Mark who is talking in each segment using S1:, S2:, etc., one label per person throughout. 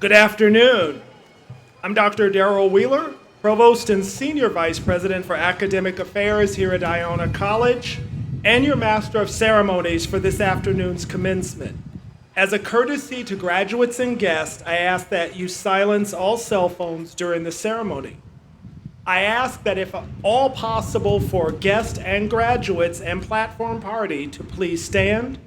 S1: Good afternoon. I'm Dr. Darrell Wheeler, Provost and Senior Vice President for Academic Affairs here at Iona College, and your Master of Ceremonies for this afternoon's commencement. As a courtesy to graduates and guests, I ask that you silence all cell phones during the ceremony. I ask that if all possible for guests and graduates and platform party to please stand,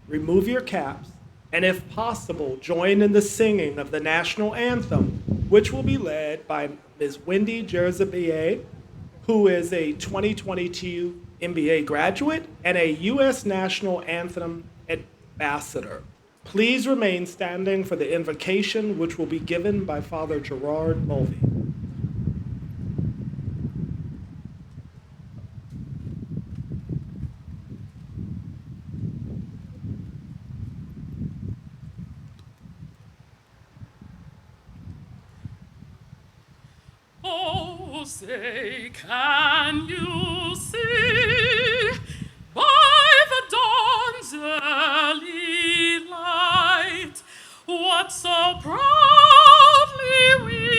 S1: remove your caps, and if possible, join in the singing of the national anthem, which will be led by Ms. Wendy Jerzabier, who is a 2022 MBA graduate and a U.S. National Anthem ambassador. Please remain standing for the invocation, which will be given by Father Gerard Mulvey.
S2: Oh, say, can you see by the dawn's early light what so proudly we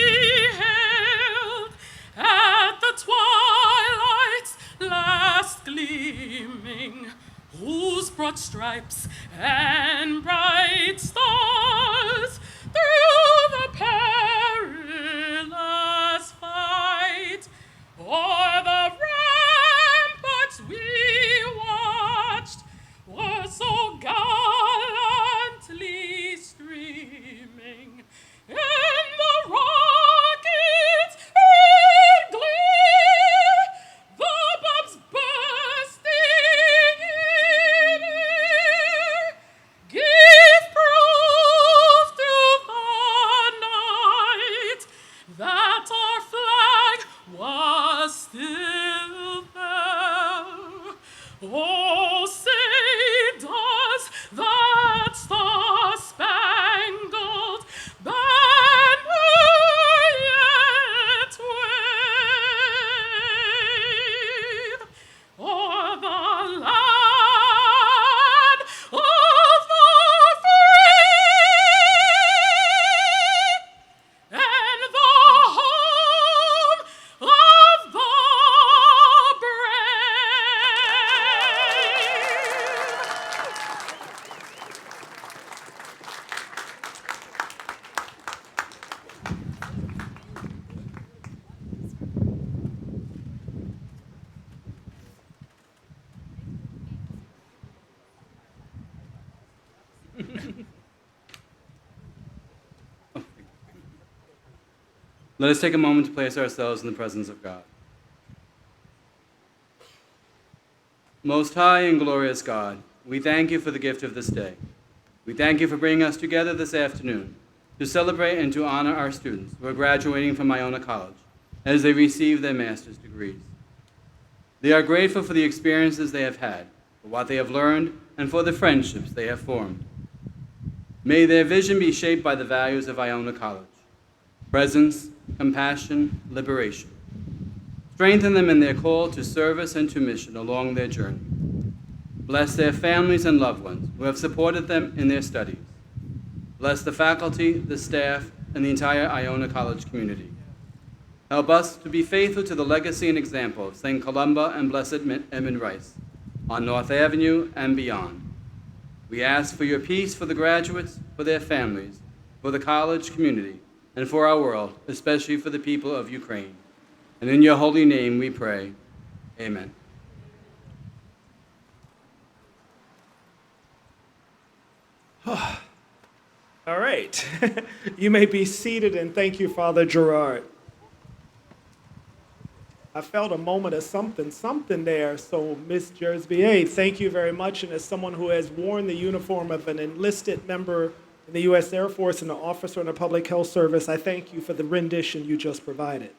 S2: hailed at the twilight's last gleaming, whose broad stripes and bright stars through the perilous fight o'er the ramparts we watched were so gallantly streaming in the rocket's red glare, the bombs bursting in air, give proof to the night that our flag was still there. Oh, say, does that star-spangled banner yet wave o'er the land of the free and the home of the
S3: Let us take a moment to place ourselves in the presence of God. Most high and glorious God, we thank you for the gift of this day. We thank you for bringing us together this afternoon to celebrate and to honor our students who are graduating from Iona College as they receive their master's degrees. They are grateful for the experiences they have had, for what they have learned, and for the friendships they have formed. May their vision be shaped by the values of Iona College: presence, compassion, liberation. Strengthen them in their call to service and to mission along their journey. Bless their families and loved ones who have supported them in their studies. Bless the faculty, the staff, and the entire Iona College community. Help us to be faithful to the legacy and example of St. Columba and Blessed Edmund Rice on North Avenue and beyond. We ask for your peace for the graduates, for their families, for the college community, and for our world, especially for the people of Ukraine. And in your holy name we pray. Amen.
S1: All right. You may be seated, and thank you, Father Gerard. I felt a moment of something there. So, Ms. Jersbier, thank you very much. And as someone who has worn the uniform of an enlisted member in the U.S. Air Force and an officer in the Public Health Service, I thank you for the rendition you just provided.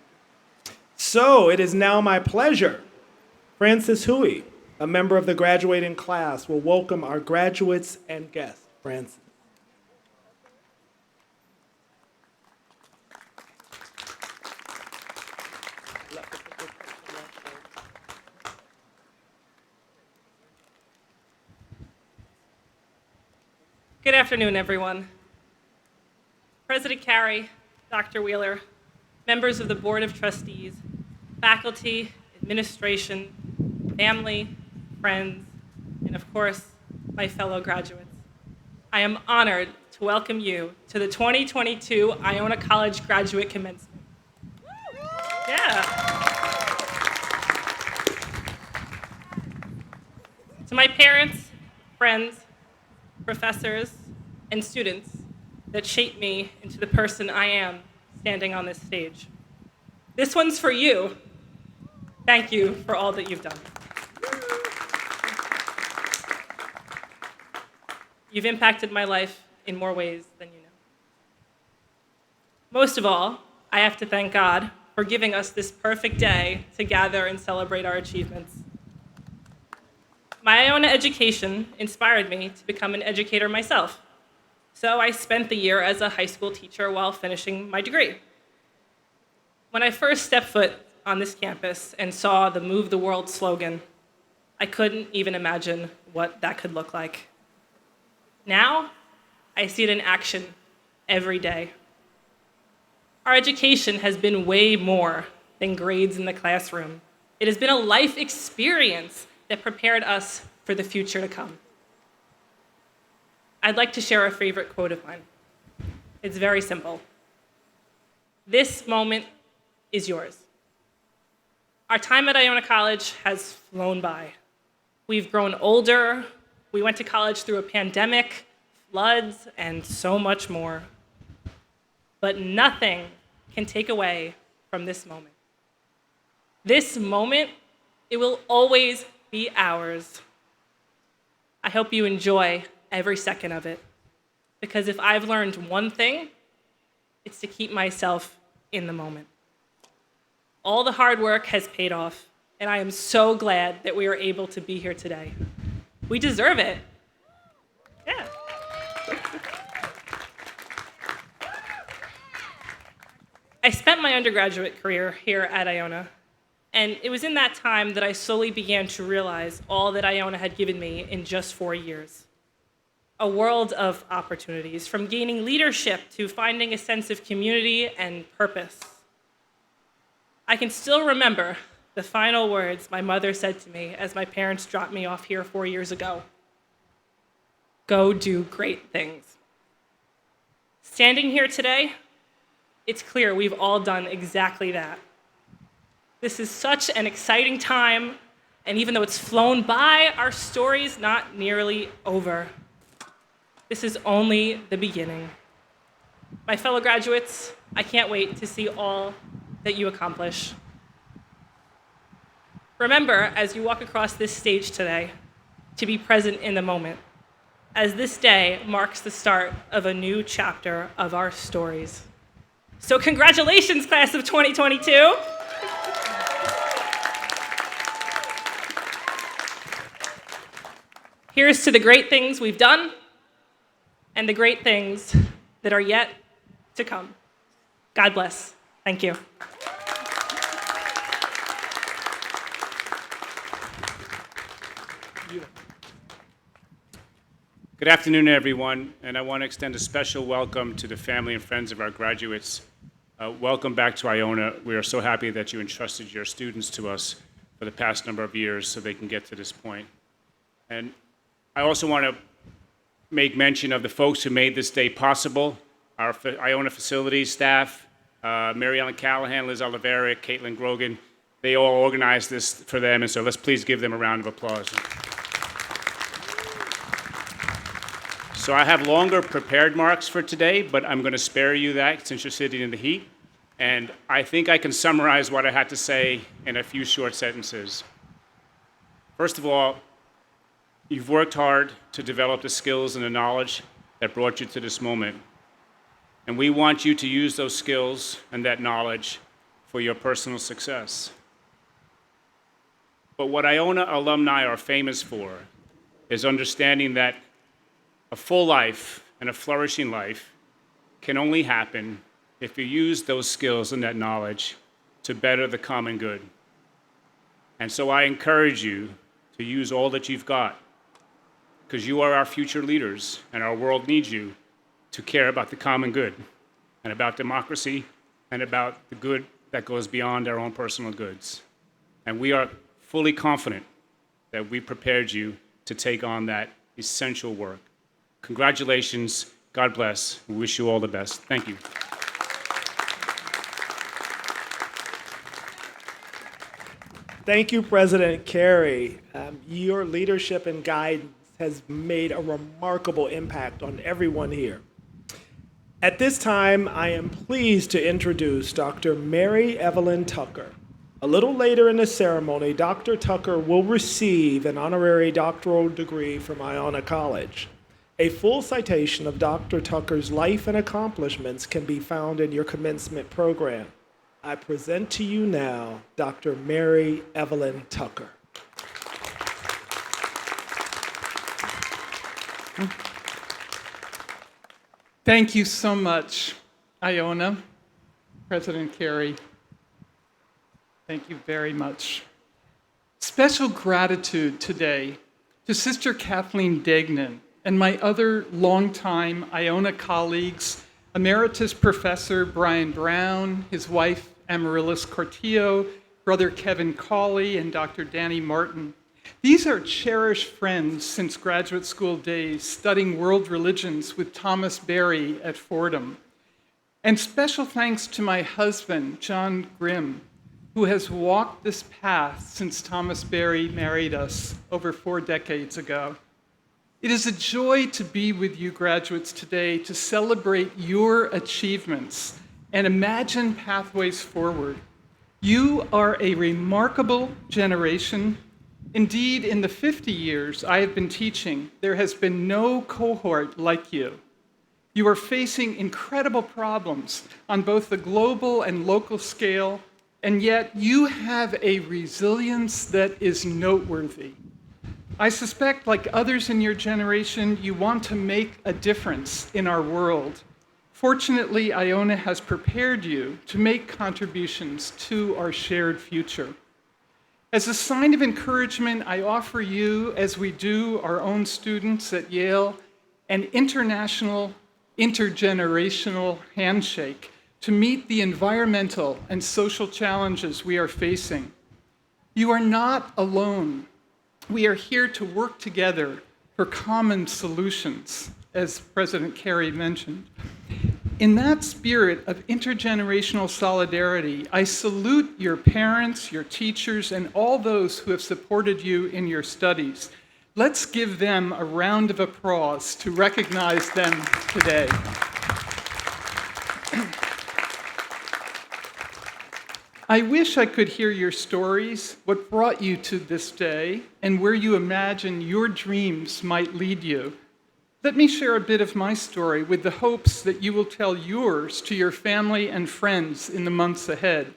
S1: So, it is now my pleasure. Francis Huey, a member of the graduating class, will welcome our graduates and guests. Francis.
S4: Good afternoon, everyone.
S2: President Carey, Dr. Wheeler, members of the Board of Trustees, faculty, administration, family, friends, and of course, my fellow graduates. I am honored to welcome you to the 2022 Iona College Graduate Commencement. Yeah. To my parents, friends, professors, and students that shaped me into the person I am standing on this stage. This one's for you. Thank you for all that you've done. You've impacted my life in more ways than you know. Most of all, I have to thank God for giving us this perfect day to gather and celebrate our achievements. My Iona education inspired me to become an educator myself, so I spent the year as a high school teacher while finishing my degree. When I first stepped foot on this campus and saw the Move the World slogan, I couldn't even imagine what that could look like. Now, I see it in action every day. Our education has been way more than grades in the classroom. It has been a life experience that prepared us for the future to come. I'd like to share a favorite quote of mine. It's very simple. This moment is yours. Our time at Iona College has flown by. We've grown older. We went to college through a pandemic, floods, and so much more. But nothing can take away from this moment. This moment, it will always be ours. I hope you enjoy every second of it, because if I've learned one thing, it's to keep myself in the moment. All the hard work has paid off, and I am so glad that we are able to be here today. We deserve it. Yeah. I spent my undergraduate career here at Iona, and it was in that time that I slowly began to realize all that Iona had given me in just 4 years. A world of opportunities, from gaining leadership to finding a sense of community and purpose. I can still remember the final words my mother said to me as my parents dropped me off here 4 years ago. Go do great things. Standing here today, it's clear we've all done exactly that. This is such an exciting time, and even though it's flown by, our story's not nearly over. This is only the beginning. My fellow graduates, I can't wait to see all that you accomplish. Remember, as you walk across this stage today, to be present in the moment, as this day marks the start of a new chapter of our stories. So congratulations, class of 2022. Here's to the great things we've done and the great things that are yet to come. God bless. Thank you.
S4: Good afternoon, everyone, and I want to extend a special welcome to the family and friends of our graduates. Welcome back to Iona. We are so happy that you entrusted your students to us for the past number of years so they can get to this point. And I also want to make mention of the folks who made this day possible, our Iona facilities staff, Mary Ellen Callahan, Liz Oliveira, Caitlin Grogan. They all organized this for them, and so let's please give them a round of applause. So I have longer prepared marks for today, but I'm going to spare you that since you're sitting in the heat. And I think I can summarize what I had to say in a few short sentences. First of all, you've worked hard to develop the skills and the knowledge that brought you to this moment. And we want you to use those skills and that knowledge for your personal success. But what Iona alumni are famous for is understanding that a full life and a flourishing life can only happen if you use those skills and that knowledge to better the common good. And so I encourage you to use all that you've got, because you are our future leaders and our world needs you to care about the common good. and about democracy and about the good that goes beyond our own personal goods. And we are fully confident that we prepared you to take on that essential work. Congratulations. God bless. We wish you all the best. Thank you.
S1: Thank you, President Carey. Your leadership and guidance has made a remarkable impact on everyone here. At this time, I am pleased to introduce Dr. Mary Evelyn Tucker. A little later in the ceremony, Dr. Tucker will receive an honorary doctoral degree from Iona College. A full citation of Dr. Tucker's life and accomplishments can be found in your commencement program. I present to you now Dr. Mary Evelyn Tucker.
S5: Thank you so much, Iona, President Carey. Thank you very much. Special gratitude today to Sister Kathleen Degnan and my other longtime Iona colleagues, Emeritus Professor Brian Brown, his wife Amaryllis Cortillo, Brother Kevin Cawley, and Dr. Danny Martin. These are cherished friends since graduate school days, studying world religions with Thomas Berry at Fordham. And special thanks to my husband, John Grimm, who has walked this path since Thomas Berry married us over 4 decades ago. It is a joy to be with you graduates today to celebrate your achievements and imagine pathways forward. You are a remarkable generation. Indeed, in the 50 years I have been teaching, there has been no cohort like you. You are facing incredible problems on both the global and local scale, and yet you have a resilience that is noteworthy. I suspect, like others in your generation, you want to make a difference in our world. Fortunately, Iona has prepared you to make contributions to our shared future. As a sign of encouragement, I offer you, as we do our own students at Yale, an international, intergenerational handshake to meet the environmental and social challenges we are facing. You are not alone. We are here to work together for common solutions, as President Carey mentioned. In that spirit of intergenerational solidarity, I salute your parents, your teachers, and all those who have supported you in your studies. Let's give them a round of applause to recognize them today. I wish I could hear your stories, what brought you to this day, and where you imagine your dreams might lead you. Let me share a bit of my story with the hopes that you will tell yours to your family and friends in the months ahead.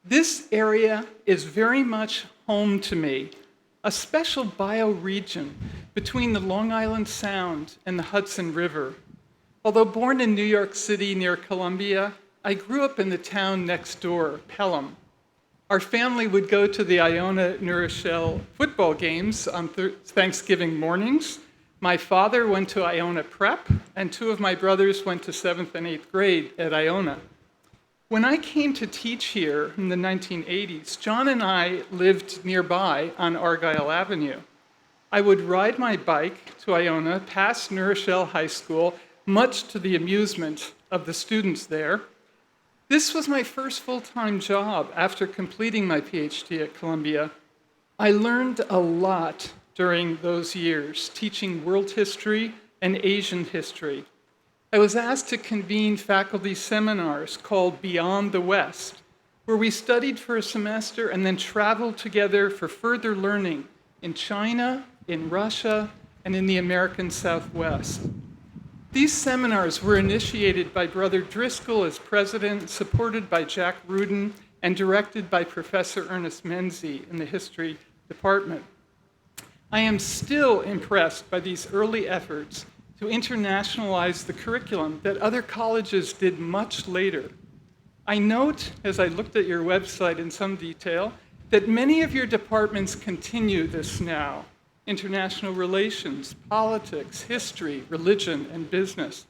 S5: This area is very much home to me, a special bioregion between the Long Island Sound and the Hudson River. Although born in New York City near Columbia, I grew up in the town next door, Pelham. Our family would go to the Iona New Rochelle football games on Thanksgiving mornings. My father went to Iona Prep, and 2 of my brothers went to 7th and 8th grade at Iona. When I came to teach here in the 1980s, John and I lived nearby on Argyle Avenue. I would ride my bike to Iona, past New Rochelle High School, much to the amusement of the students there. This was my first full-time job after completing my PhD at Columbia. I learned a lot during those years, teaching world history and Asian history. I was asked to convene faculty seminars called Beyond the West, where we studied for a semester and then traveled together for further learning in China, in Russia, and in the American Southwest. These seminars were initiated by Brother Driscoll as president, supported by Jack Rudin, and directed by Professor Ernest Menzies in the history department. I am still impressed by these early efforts to internationalize the curriculum that other colleges did much later. I note, as I looked at your website in some detail, that many of your departments continue this now: international relations, politics, history, religion, and business.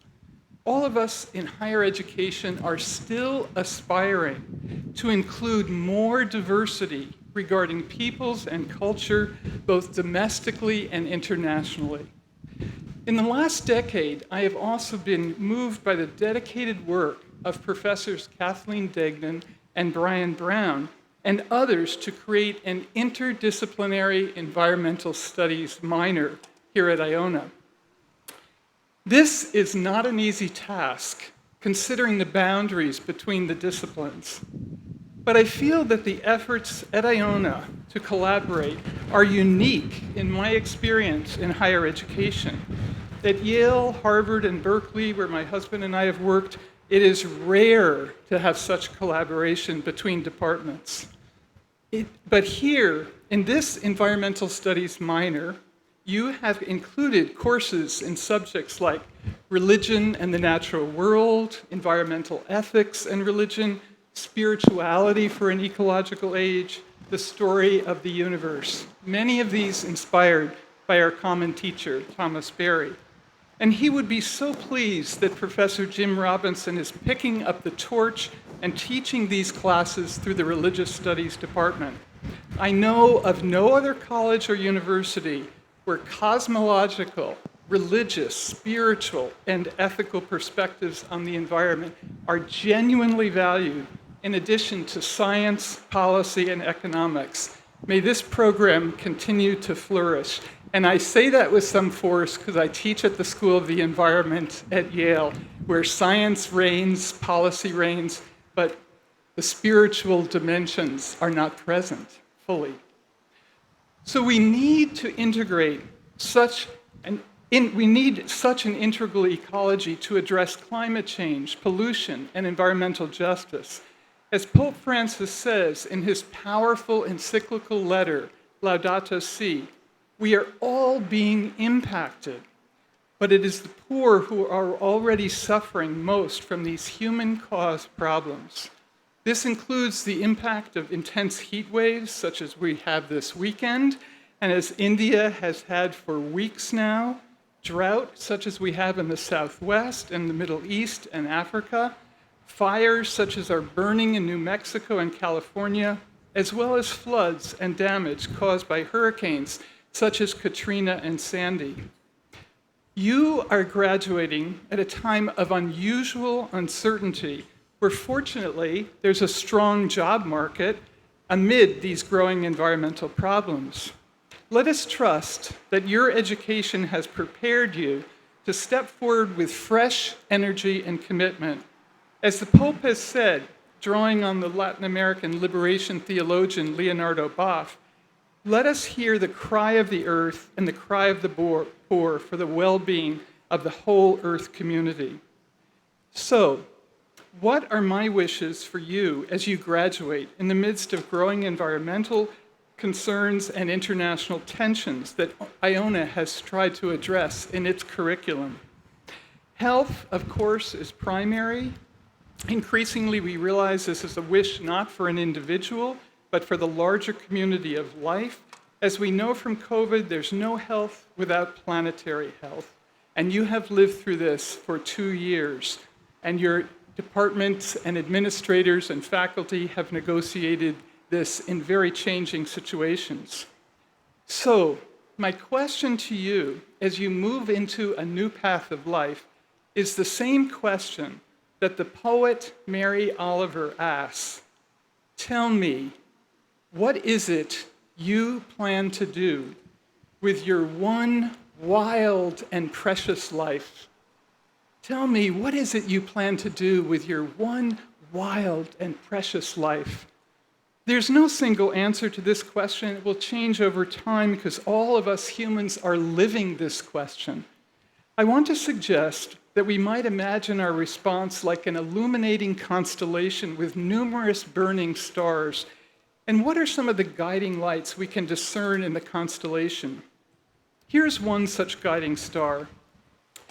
S5: all of us in higher education are still aspiring to include more diversity regarding peoples and culture, both domestically and internationally. In the last decade, I have also been moved by the dedicated work of Professors Kathleen Degnan and Brian Brown and others to create an interdisciplinary environmental studies minor here at Iona. This is not an easy task, considering the boundaries between the disciplines. But I feel that the efforts at Iona to collaborate are unique in my experience in higher education. At Yale, Harvard, and Berkeley, where my husband and I have worked, it is rare to have such collaboration between departments. But here, in this environmental studies minor, you have included courses in subjects like religion and the natural world, environmental ethics and religion, spirituality for an ecological age, the story of the universe. Many of these inspired by our common teacher, Thomas Berry. And he would be so pleased that Professor Jim Robinson is picking up the torch and teaching these classes through the Religious Studies Department. I know of no other college or university where cosmological, religious, spiritual, and ethical perspectives on the environment are genuinely valued in addition to science, policy, and economics. May this program continue to flourish. And I say that with some force because I teach at the School of the Environment at Yale, where science reigns, policy reigns, but the spiritual dimensions are not present fully. So we need to integrate such an integral ecology to address climate change, pollution, and environmental justice. As Pope Francis says in his powerful encyclical letter, Laudato Si', we are all being impacted, but it is the poor who are already suffering most from these human-caused problems. This includes the impact of intense heat waves, such as we have this weekend, and as India has had for weeks now, drought, such as we have in the Southwest and the Middle East and Africa, fires such as are burning in New Mexico and California, as well as floods and damage caused by hurricanes such as Katrina and Sandy. You are graduating at a time of unusual uncertainty, where fortunately there's a strong job market amid these growing environmental problems. Let us trust that your education has prepared you to step forward with fresh energy and commitment. As the Pope has said, drawing on the Latin American liberation theologian Leonardo Boff, let us hear the cry of the earth and the cry of the poor for the well-being of the whole earth community. So, what are my wishes for you as you graduate in the midst of growing environmental concerns and international tensions that Iona has tried to address in its curriculum? Health, of course, is primary. Increasingly, we realize this is a wish not for an individual, but for the larger community of life. As we know from COVID, there's no health without planetary health. And you have lived through this for 2 years, and your departments and administrators and faculty have negotiated this in very changing situations. So, my question to you as you move into a new path of life is the same question that the poet Mary Oliver asks. Tell me, what is it you plan to do with your one wild and precious life? Tell me, what is it you plan to do with your one wild and precious life? There's no single answer to this question. It will change over time because all of us humans are living this question. I want to suggest that we might imagine our response like an illuminating constellation with numerous burning stars. And what are some of the guiding lights we can discern in the constellation? Here's one such guiding star.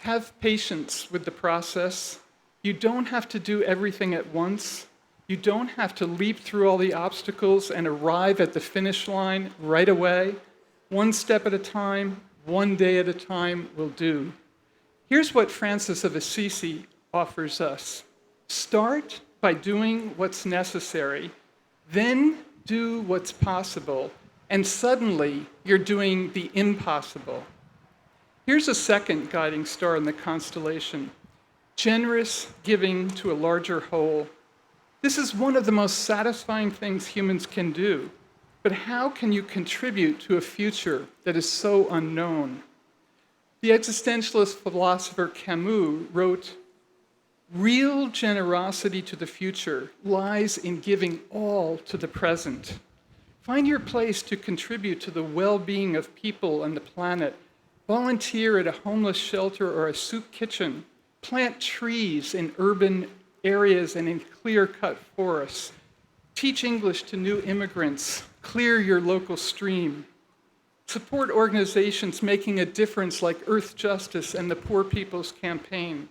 S5: Have patience with the process. You don't have to do everything at once. You don't have to leap through all the obstacles and arrive at the finish line right away. One step at a time, one day at a time will do. Here's what Francis of Assisi offers us. Start by doing what's necessary, then do what's possible, and suddenly you're doing the impossible. Here's a second guiding star in the constellation: generous giving to a larger whole. This is one of the most satisfying things humans can do. But how can you contribute to a future that is so unknown? The existentialist philosopher Camus wrote, "Real generosity to the future lies in giving all to the present." Find your place to contribute to the well-being of people and the planet. Volunteer at a homeless shelter or a soup kitchen. Plant trees in urban areas and in clear-cut forests. Teach English to new immigrants. Clear your local stream. Support organizations making a difference like Earth Justice and the Poor People's Campaign.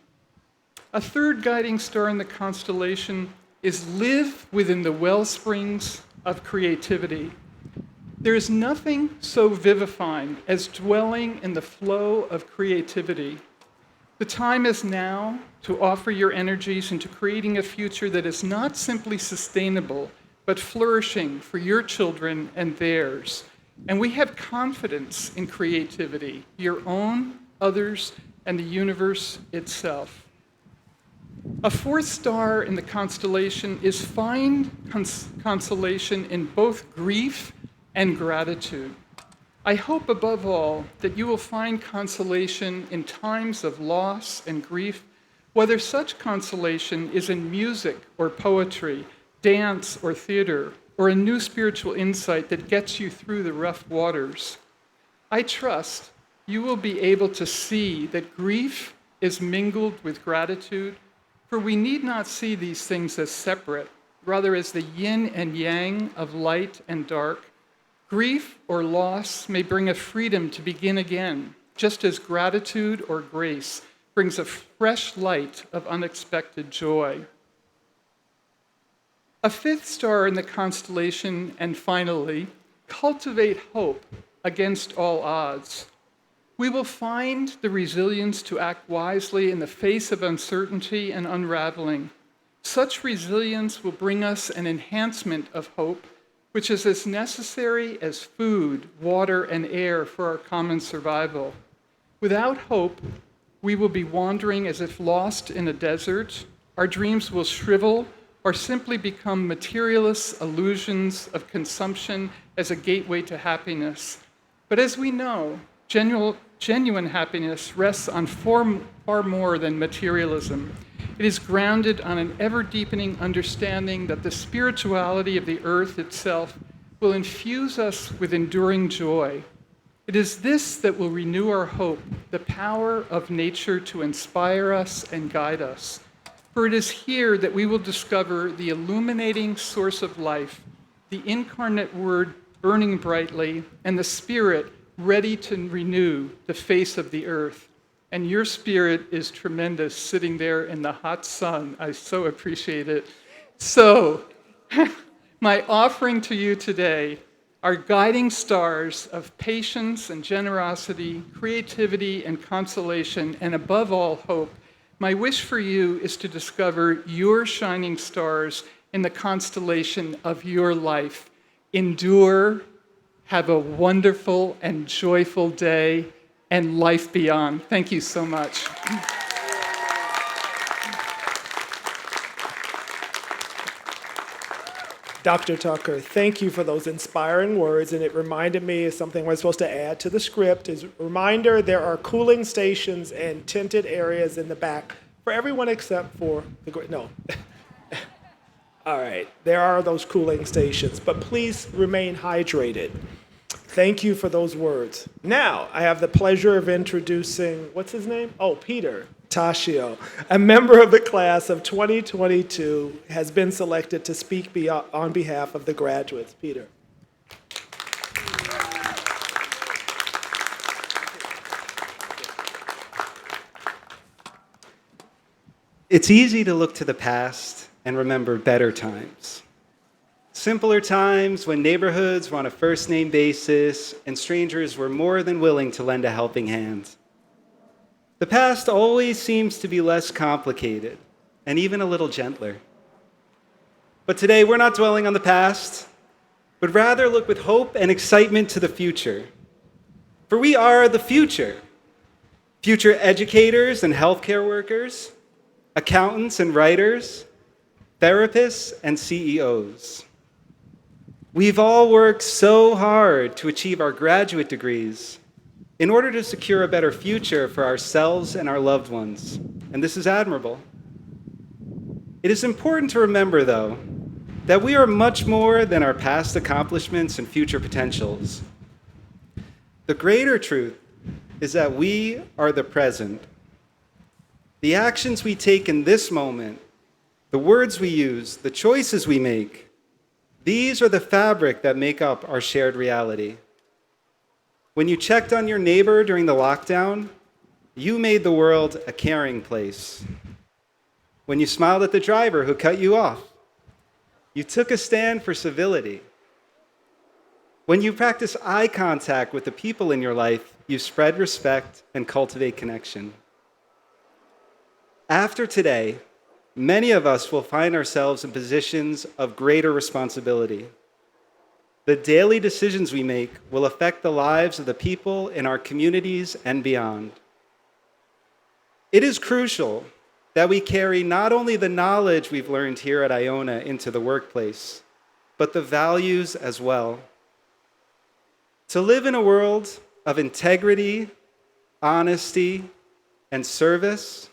S5: A third guiding star in the constellation is live within the wellsprings of creativity. There is nothing so vivifying as dwelling in the flow of creativity. The time is now to offer your energies into creating a future that is not simply sustainable, but flourishing for your children and theirs. And we have confidence in creativity, your own, others, and the universe itself. A fourth star in the constellation is find consolation in both grief and gratitude. I hope above all that you will find consolation in times of loss and grief, whether such consolation is in music or poetry, dance or theater, or a new spiritual insight that gets you through the rough waters. I trust you will be able to see that grief is mingled with gratitude, for we need not see these things as separate, rather as the yin and yang of light and dark. Grief or loss may bring a freedom to begin again, just as gratitude or grace brings a fresh light of unexpected joy. A fifth star in the constellation, and finally, cultivate hope against all odds. We will find the resilience to act wisely in the face of uncertainty and unraveling. Such resilience will bring us an enhancement of hope, which is as necessary as food, water, and air for our common survival. Without hope, we will be wandering as if lost in a desert. Our dreams will shrivel or simply become materialist illusions of consumption as a gateway to happiness. But as we know, genuine happiness rests on far more than materialism. It is grounded on an ever-deepening understanding that the spirituality of the earth itself will infuse us with enduring joy. It is this that will renew our hope, the power of nature to inspire us and guide us. For it is here that we will discover the illuminating source of life, the incarnate Word burning brightly, and the Spirit ready to renew the face of the earth. And your spirit is tremendous, sitting there in the hot sun. I so appreciate it. So, my offering to you today are guiding stars of patience and generosity, creativity and consolation, and above all, hope. My wish for you is to discover your shining stars in the constellation of your life. Endure, have a wonderful and joyful day, and life beyond. Thank you so much.
S1: Dr. Tucker, thank you for those inspiring words, and it reminded me of something we're supposed to add to the script. Is a reminder, there are cooling stations and tinted areas in the back for everyone except for no. All right, there are those cooling stations, but please remain hydrated. Thank you for those words. Now, I have the pleasure of introducing, what's his name? Oh, Peter Tascio, a member of the class of 2022, has been selected to speak on behalf of the graduates. Peter.
S6: It's easy to look to the past and remember better times. Simpler times when neighborhoods were on a first-name basis and strangers were more than willing to lend a helping hand. The past always seems to be less complicated and even a little gentler. But today, we're not dwelling on the past, but rather look with hope and excitement to the future. For we are the future. Future educators and healthcare workers, accountants and writers, therapists and CEOs. We've all worked so hard to achieve our graduate degrees in order to secure a better future for ourselves and our loved ones, and this is admirable. It is important to remember, though, that we are much more than our past accomplishments and future potentials. The greater truth is that we are the present. The actions we take in this moment, the words we use, the choices we make, these are the fabric that make up our shared reality. When you checked on your neighbor during the lockdown, you made the world a caring place. When you smiled at the driver who cut you off, you took a stand for civility. When you practice eye contact with the people in your life, you spread respect and cultivate connection. After today, many of us will find ourselves in positions of greater responsibility. The daily decisions we make will affect the lives of the people in our communities and beyond. It is crucial that we carry not only the knowledge we've learned here at Iona into the workplace, but the values as well. To live in a world of integrity, honesty, and service,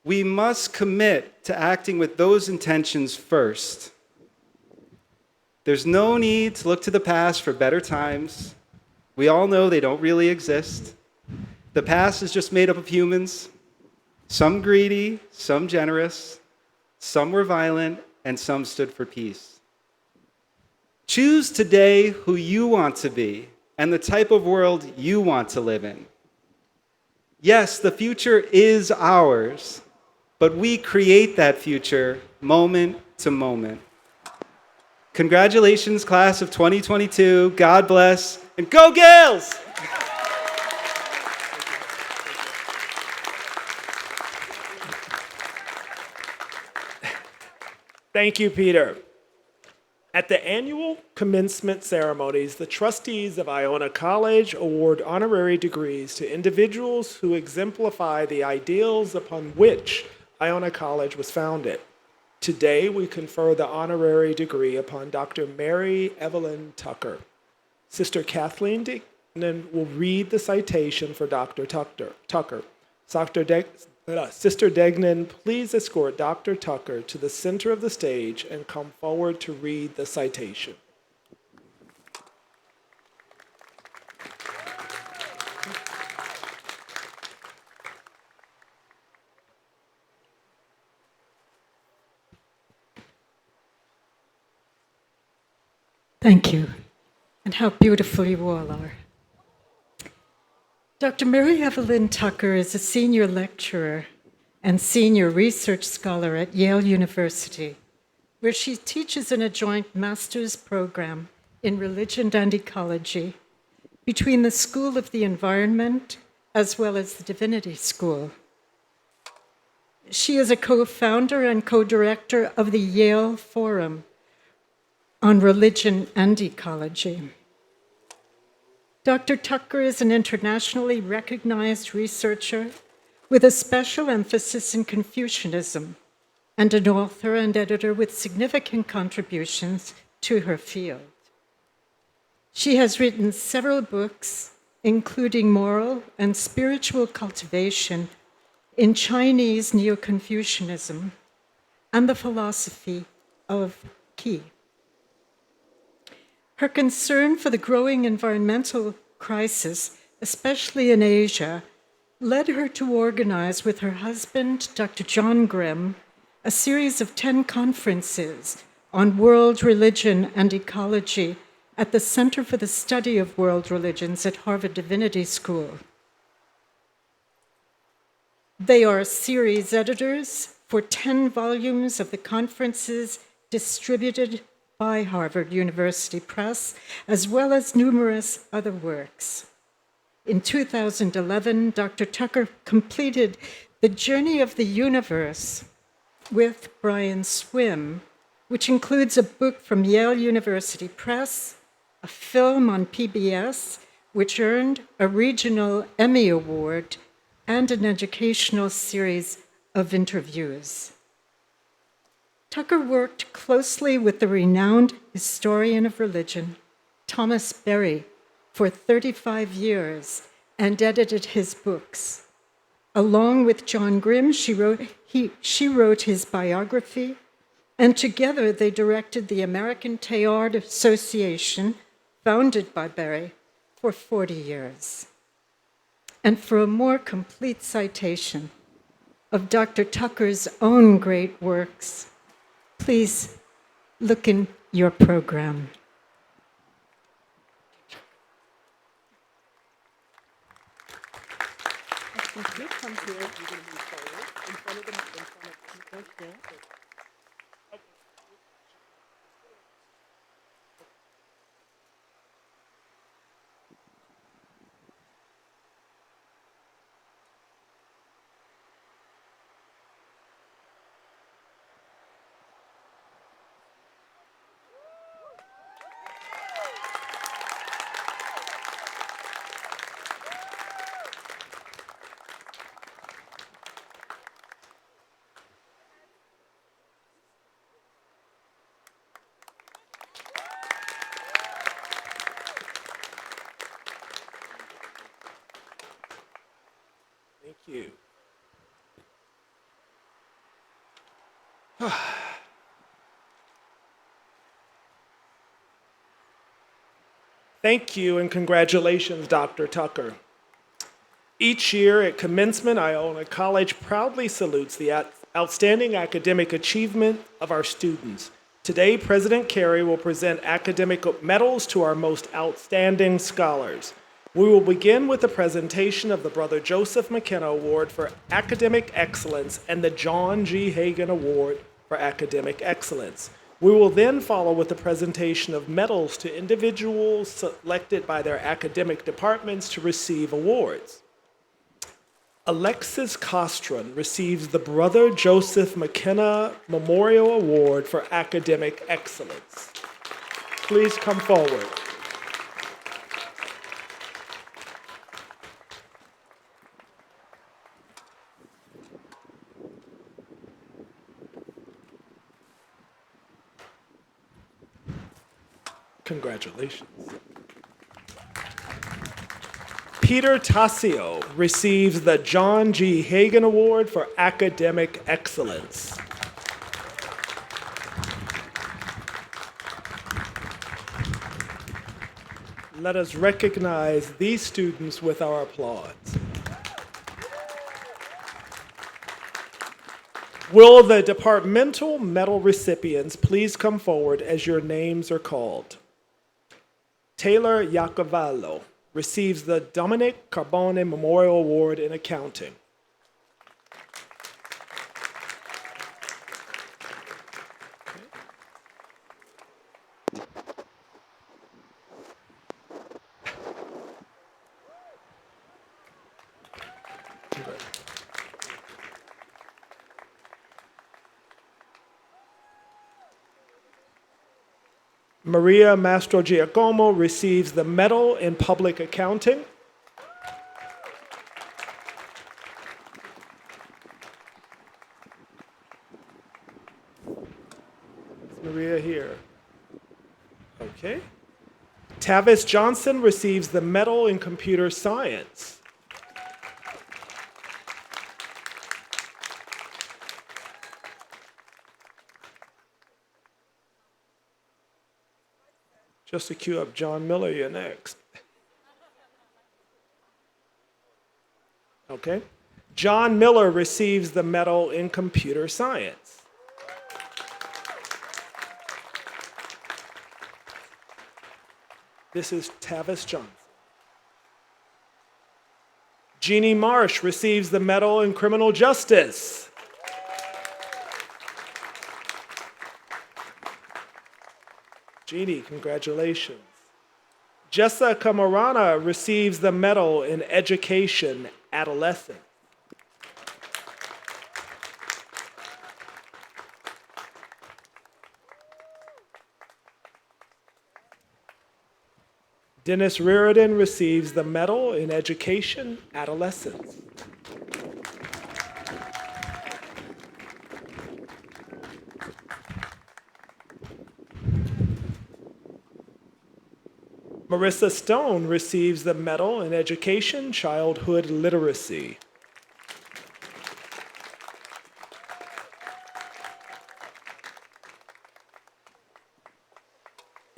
S6: we must commit to acting with those intentions first. There's no need to look to the past for better times. We all know they don't really exist. The past is just made up of humans, some greedy, some generous, some were violent, and some stood for peace. Choose today who you want to be and the type of world you want to live in. Yes, the future is ours, but we create that future moment to moment. Congratulations, class of 2022. God bless, and go Gales!
S1: Thank you, Peter. At the annual commencement ceremonies, the trustees of Iona College award honorary degrees to individuals who exemplify the ideals upon which Iona College was founded. Today, we confer the honorary degree upon Dr. Mary Evelyn Tucker. Sister Kathleen Degnan will read the citation for Dr. Tucker. Sister Degnan, please escort Dr. Tucker to the center of the stage and come forward to read the citation.
S7: Thank you, and how beautiful you all are. Dr. Mary Evelyn Tucker is a senior lecturer and senior research scholar at Yale University, where she teaches in a joint master's program in religion and ecology between the School of the Environment as well as the Divinity School. She is a co-founder and co-director of the Yale Forum on Religion and Ecology. Dr. Tucker is an internationally recognized researcher with a special emphasis in Confucianism and an author and editor with significant contributions to her field. She has written several books, including Moral and Spiritual Cultivation in Chinese Neo-Confucianism and the Philosophy of Qi. Her concern for the growing environmental crisis, especially in Asia, led her to organize with her husband, Dr. John Grimm, a series of 10 conferences on world religion and ecology at the Center for the Study of World Religions at Harvard Divinity School. They are series editors for 10 volumes of the conferences distributed by Harvard University Press, as well as numerous other works. In 2011, Dr. Tucker completed The Journey of the Universe with Brian Swim, which includes a book from Yale University Press, a film on PBS, which earned a regional Emmy Award, and an educational series of interviews. Tucker worked closely with the renowned historian of religion, Thomas Berry, for 35 years and edited his books. Along with John Grimm, she wrote his biography, and together they directed the American Teilhard Association, founded by Berry, for 40 years. And for a more complete citation of Dr. Tucker's own great works, please look in your program.
S1: Thank you. Thank you and congratulations, Dr. Tucker. Each year at Commencement, Iona College proudly salutes the outstanding academic achievement of our students. Today, President Carey will present academic medals to our most outstanding scholars. We will begin with the presentation of the Brother Joseph McKenna Award for Academic Excellence and the John G. Hagan Award for Academic Excellence. We will then follow with the presentation of medals to individuals selected by their academic departments to receive awards. Alexis Costron receives the Brother Joseph McKenna Memorial Award for Academic Excellence. Please come forward. Congratulations. Peter Tassio receives the John G. Hagan Award for Academic Excellence. Let us recognize these students with our applause. Will the departmental medal recipients please come forward as your names are called? Taylor Iacovallo receives the Dominic Carbone Memorial Award in Accounting. Maria Mastrogiacomo receives the Medal in Public Accounting. Is Maria here? Okay. Tavis Johnson receives the Medal in Computer Science. Just to cue up John Miller, you're next. Okay. John Miller receives the Medal in Computer Science. This is Tavis Johnson. Jeannie Marsh receives the Medal in Criminal Justice. Jeannie, congratulations. Jessica Morana receives the Medal in Education Adolescent. Dennis Reardon receives the Medal in Education Adolescence. Marissa Stone receives the Medal in Education Childhood Literacy.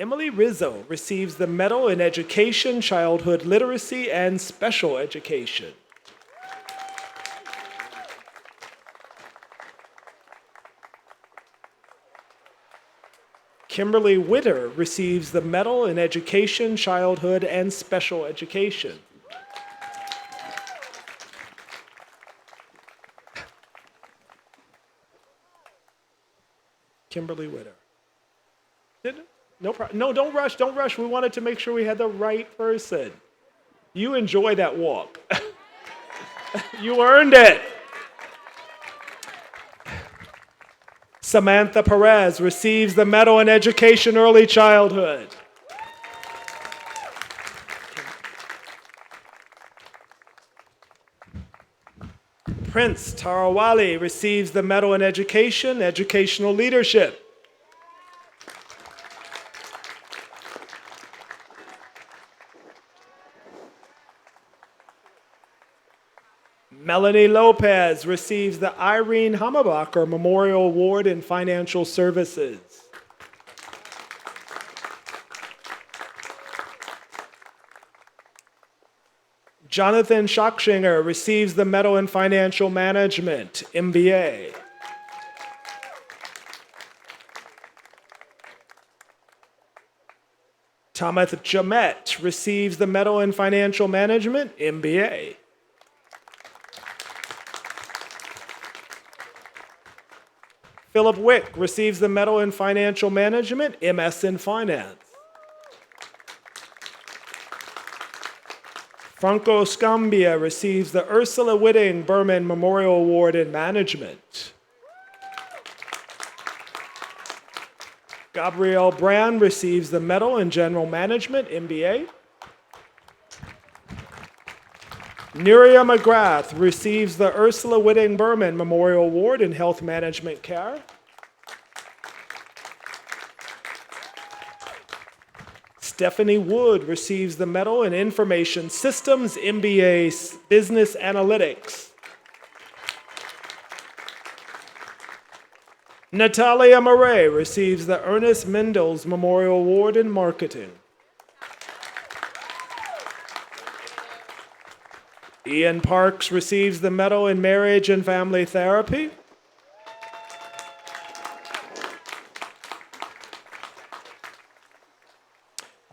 S1: Emily Rizzo receives the Medal in Education Childhood Literacy and Special Education. Kimberly Witter receives the Medal in Education, Childhood, and Special Education. Kimberly Witter. No, don't rush. We wanted to make sure we had the right person. You enjoy that walk. You earned it. Samantha Perez receives the Medal in Education Early Childhood. Prince Tarawali receives the Medal in Education, Educational Leadership. Melanie Lopez receives the Irene Hammerbacher Memorial Award in Financial Services. Jonathan Schockschinger receives the Medal in Financial Management, MBA. Thomas Jamet receives the Medal in Financial Management, MBA. Philip Wick receives the Medal in Financial Management, MS in Finance. Franco Scambia receives the Ursula Whitting Berman Memorial Award in Management. Gabrielle Brand receives the Medal in General Management, MBA. Nuria McGrath receives the Ursula Whitting Berman Memorial Award in Health Management Care. Stephanie Wood receives the Medal in Information Systems, MBA Business Analytics. Natalia Murray receives the Ernest Mendels Memorial Award in Marketing. Ian Parks receives the Medal in Marriage and Family Therapy.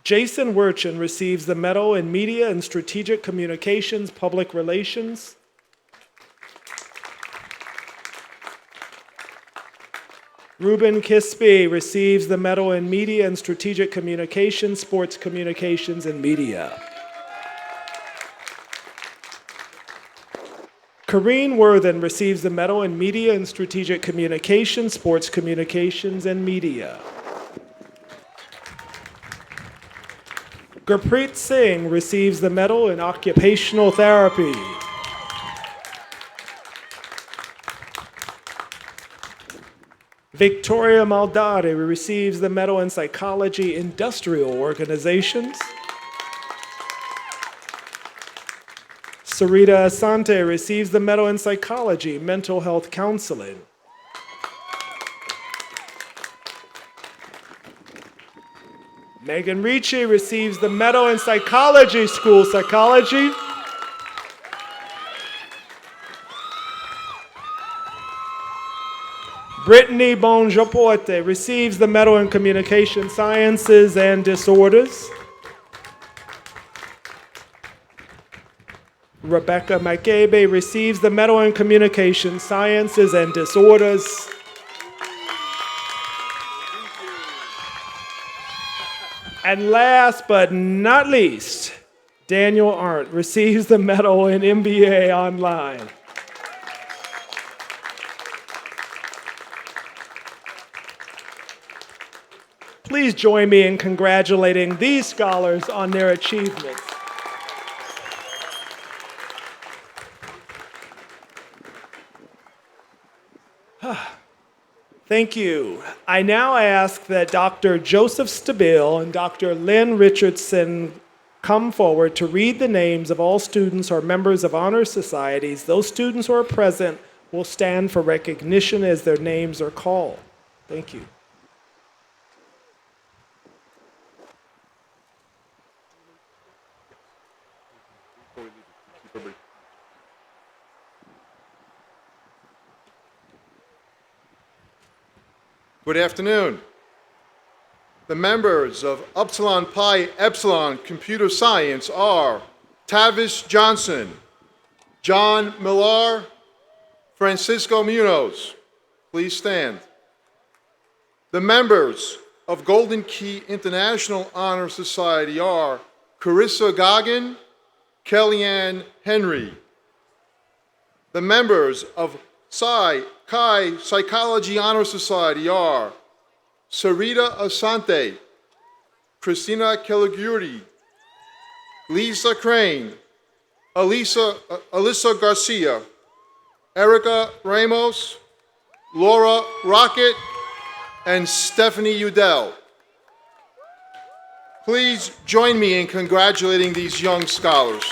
S1: Jason Werchin receives the Medal in Media and Strategic Communications, Public Relations. Ruben Kisby receives the Medal in Media and Strategic Communications, Sports Communications, and Media. Corrine Worthen receives the Medal in Media and Strategic Communications, Sports Communications, and Media. Gurpreet Singh receives the Medal in Occupational Therapy. Victoria Maldari receives the Medal in Psychology Industrial Organizations. Sarita Asante receives the Medal in Psychology Mental Health Counseling. Megan Ricci receives the Medal in Psychology School Psychology. Brittany Bonjaporte receives the Medal in Communication Sciences and Disorders. Rebecca Makebe receives the Medal in Communication Sciences and Disorders. And last but not least, Daniel Arndt receives the medal in MBA Online. Please join me in congratulating these scholars on their achievements. Thank you. I now ask that Dr. Joseph Stabile and Dr. Lynn Richardson come forward to read the names of all students or members of honor societies. Those students who are present will stand for recognition as their names are called. Thank you.
S8: Good afternoon. The members of Upsilon Pi Epsilon Computer Science are Tavis Johnson, John Millar, Francisco Munoz. Please stand. The members of Golden Key International Honor Society are Carissa Goggin, Kellyanne Henry. The members of Psi Chi Psychology Honor Society are Sarita Asante, Christina Caliguri, Lisa Crane, Alyssa Garcia, Erica Ramos, Laura Rocket, and Stephanie Udell. Please join me in congratulating these young scholars.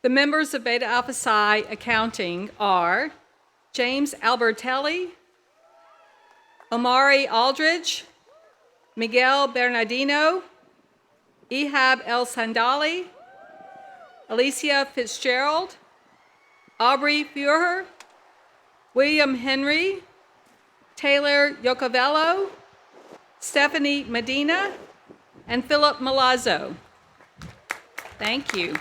S9: The members of Beta Alpha Psi Accounting are James Albertelli, Omari Aldridge, Miguel Bernardino, Ehab El Sandali, Alicia Fitzgerald, Aubrey Fuhrer, William Henry, Taylor Yocovello, Stephanie Medina, and Philip Malazzo. Thank you.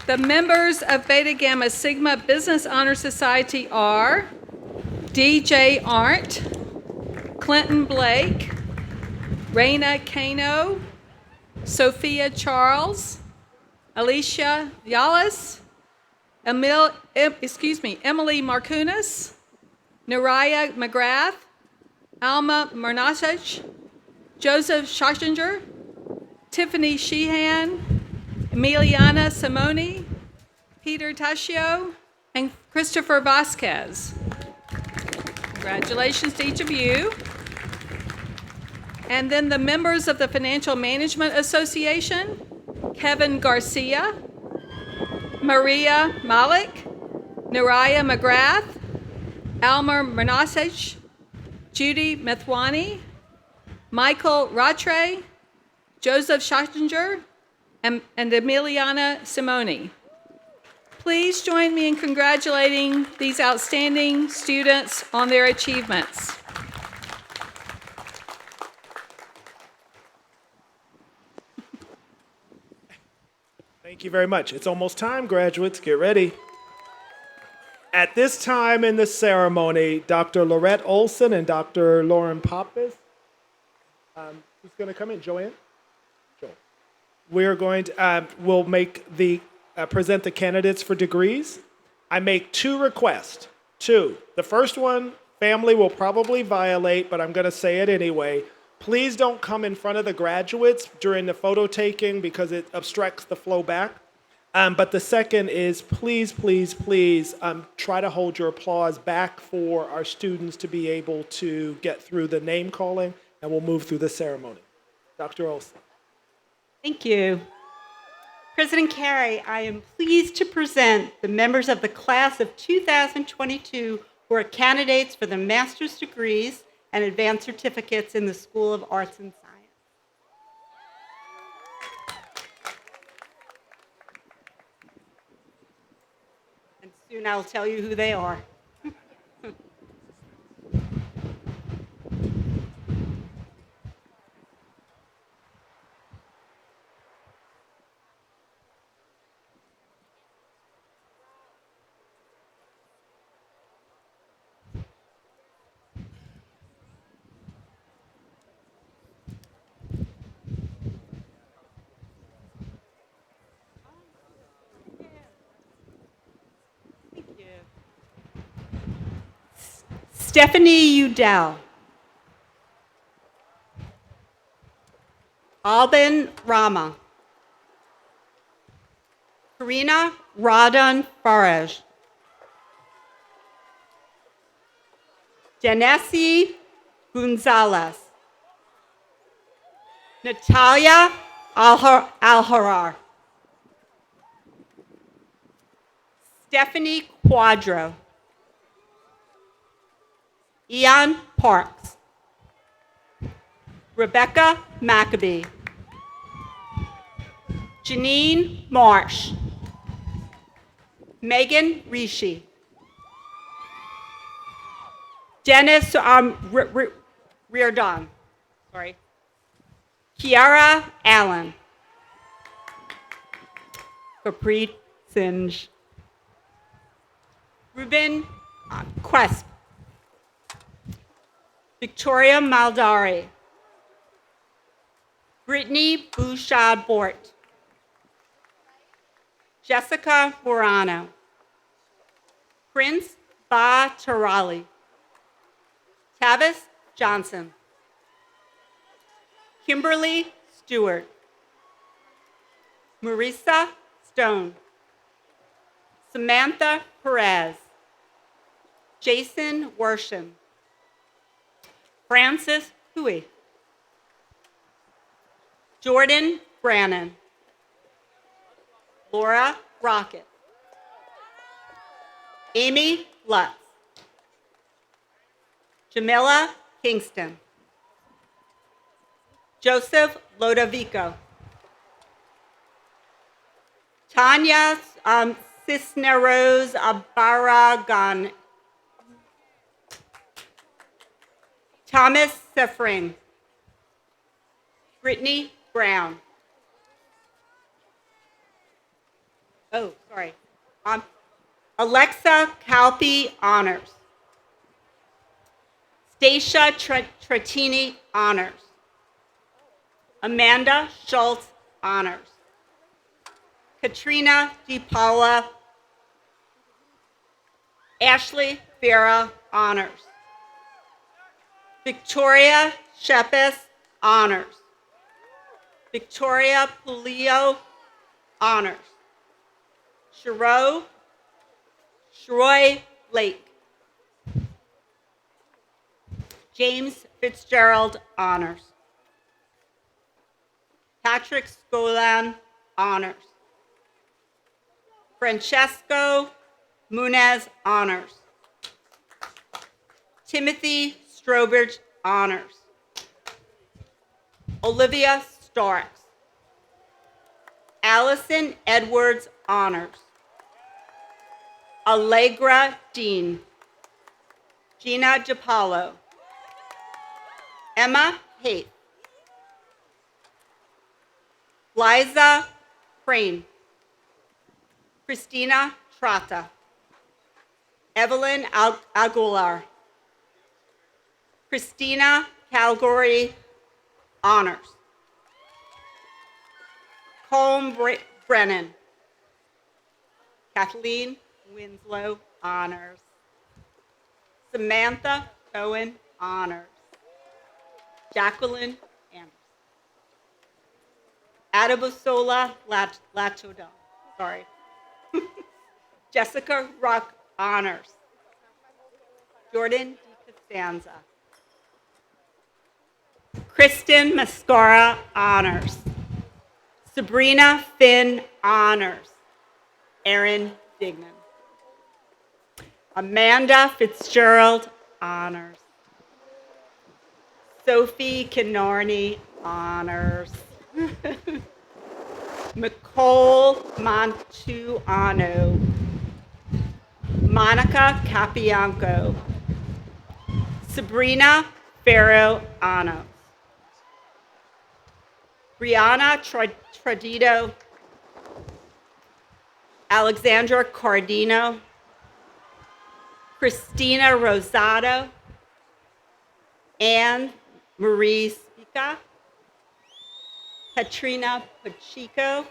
S9: The members of Beta Gamma Sigma Business Honor Society are DJ Arndt, Clinton Blake, Raina Kano, Sophia Charles, Alicia Yalis, Emily Markunas, Naraya McGrath, Alma Mernasich, Joseph Schottinger, Tiffany Sheehan, Emiliana Simoni, Peter Tascio, and Christopher Vasquez. Congratulations to each of you. And then the members of the Financial Management Association, Kevin Garcia, Maria Malik, Naraya McGrath, Almer Mernasich, Judy Methwani, Michael Ratre, Joseph Schottinger, and Emiliana Simoni. Please join me in congratulating these outstanding students on their achievements.
S1: Thank you very much. It's almost time, graduates. Get ready. At this time in the ceremony, Dr. Lorette Olson and Dr. Lauren Pappas, who's going to come in? Joanne? Joel. We're going to, we'll make the, present the candidates for degrees. I make two requests. Two. The first one, family will probably violate, but I'm going to say it anyway. Please don't come in front of the graduates during the photo taking because it obstructs the flow back. But the second is please, please, please try to hold your applause back for our students to be able to get through the name calling, and we'll move through the ceremony. Dr. Olson.
S10: Thank you. President Carey, I am pleased to present the members of the class of 2022 who are candidates for the master's degrees and advanced certificates in the School of Arts and Science. And soon I'll tell you who they are. Stephanie Udell. Alban Rama. Karina Radon Faraj. Janesi Gonzalez. Natalia Alharar. Stephanie Quadro. Ian Parks. Rebecca Maccabee. Janine Marsh. Megan Rishi. Dennis Reardon. Sorry. Kiara Allen. Capri Singe. Ruben Quest. Victoria Maldari. Brittany Bouchard-Bort. Jessica Morano. Prince Ba Tarali. Tavis Johnson. Kimberly Stewart. Marisa Stone. Samantha Perez. Jason Worsham. Francis Hui. Jordan Brannon. Laura Rocket. Amy Lutz. Jamila Kingston. Joseph Lodovico. Tanya Cisneros Barragan. Thomas Seffring. Brittany Brown. Oh, sorry. Alexa Calpe Honors. Stacia Tratini Honors. Amanda Schultz Honors. Katrina DePaula. Ashley Vera Honors. Victoria Shepis Honors. Victoria Pulio Honors. Shroy Lake. James Fitzgerald Honors. Patrick Scolan Honors. Francesco Munez Honors. Timothy Strobridge Honors. Olivia Starks. Allison Edwards Honors. Allegra Dean. Gina DiPaolo. Emma Haight. Liza Crane. Christina Trotta. Evelyn Aguilar. Christina Calgary Honors. Colm Brennan. Kathleen Winslow Honors. Samantha Cohen Honors. Jacqueline Anderson. Adabusola Lachodon. Sorry. Jessica Ruck Honors. Jordan DeCostanza. Kristen Mascara Honors. Sabrina Finn Honors. Erin Dignan. Amanda Fitzgerald Honors. Sophie Kinarney Honors. Nicole Mantuano. Monica Capianco. Sabrina Farrow Honors. Brianna Tradito. Alexandra Cardino. Christina Rosado. Anne Marie Spica. Katrina Pacheco.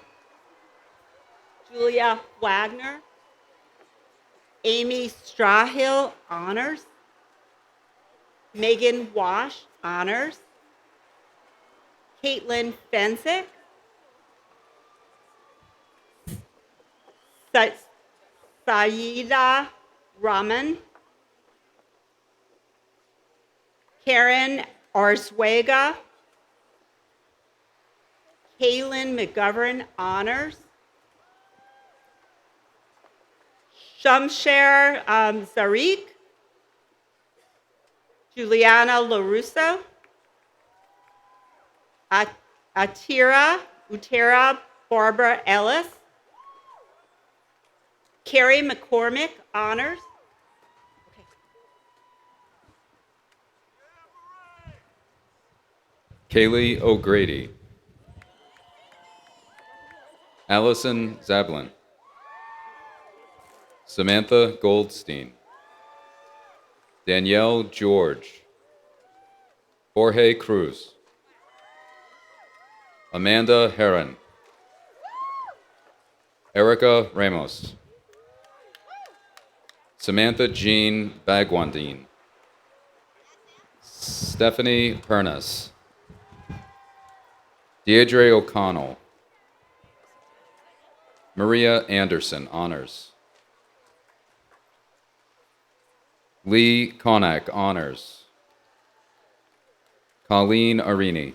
S10: Julia Wagner. Amy Strahill Honors. Megan Wash, honors. Caitlin Fensick. Saida Rahman. Karen Arzuega. Kaylin McGovern, honors. Shamsher Zarik. Juliana LaRusso. Utera Barbara Ellis. Carrie McCormick, honors.
S11: Kaylee O'Grady. Allison Zablin. Samantha Goldstein. Danielle George. Jorge Cruz. Amanda Heron. Erica Ramos. Samantha Jean Bagwandine. Stephanie Pernas. Deirdre O'Connell. Maria Anderson, honors. Lee Konak, honors. Colleen Arini.